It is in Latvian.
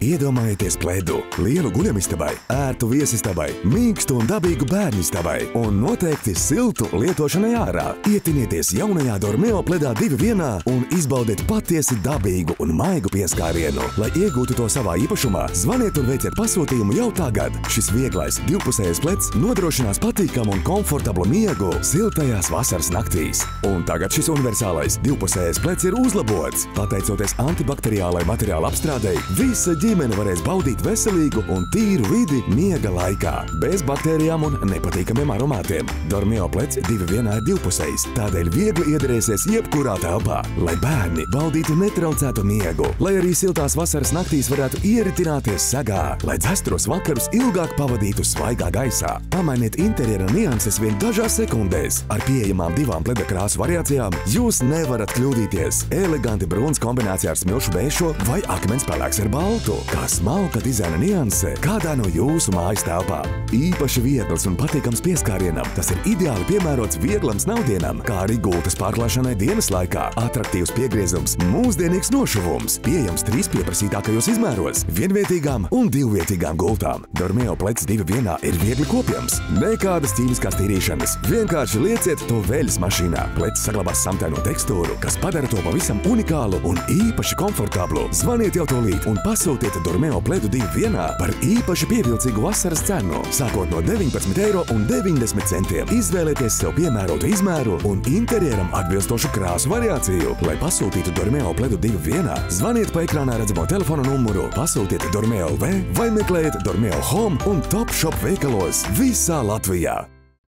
Iedomājieties pledu, lielu guļamistabai, ērtu viesistabai, mīkstu un dabīgu bērnistabai un noteikti siltu lietošanai ārā. Ietinieties jaunajā Dormeo pledā 2 vienā un izbaudiet patiesi dabīgu un maigu pieskārienu. Lai iegūtu to savā īpašumā, zvaniet un veiciet pasūtījumu jau tagad. Šis vieglais divpusējais pleds nodrošinās patīkamu un komfortablu miegu siltajās vasaras naktīs. Un tagad šis universālais divpusējais pleds ir uzlabots. Pateicoties antibakteriālai materiāla apstrādei, visa ģimene varēs baudīt veselīgu un tīru vidi miega laikā, bez baktērijām un nepatīkamiem aromātiem. Dormeo pleds 2 vienā ir divpusējs, tādēļ viegli iederēsies jebkurā telpā, lai bērni baudītu netraucētu miegu, lai arī siltās vasaras naktīs varētu ieritināties segā, lai dzestros vakarus ilgāk pavadītu svaigā gaisā. Pamainiet interjera nianses vien dažās sekundēs. Ar pieejamām 2 pleda krāsu variācijām jūs nevarat kļūdīties. Eleganti brūns kombinācijā ar smilšu beišo vai akmens pelēks ar baltu. Kā smalka dizaina nianse kādā no jūsu mājas telpām. Īpaši viegls un patīkams pieskārienam, tas ir ideāli piemērots vieglam snaudienam, kā arī gultas pārklāšanai dienas laikā. Atraktīvs piegriezums, mūsdienīgs nošuvums, pieejams 3 pieprasītākajos izmēros, vienvietīgām un 2-vietīgām gultām. Dormeo pleds 2 vienā ir viegli kopjams. Nekādas ķīmiskās tīrīšanas. Vienkārši lieciet to veļas mašīnā. Pleds saglabās samtaino tekstūru, kas padara to pavisam unikālu un īpaši komfortablu. Zvaniet jau tūlīt un pasūtiet Dormeo pledu 2 vienā par īpaši pievilcīgu vasaras cenu. Sākot no 19,90 €. Izvēlieties sev piemērotu izmēru un interjeram atbilstošu krāsu variāciju. Lai pasūtītu Dormeo pledu 2 vienā, zvaniet pa ekrānā redzamo telefona numuru, pasūtiet Dormeo LV vai meklējiet Dormeo Home un Top Shop veikalos visā Latvijā.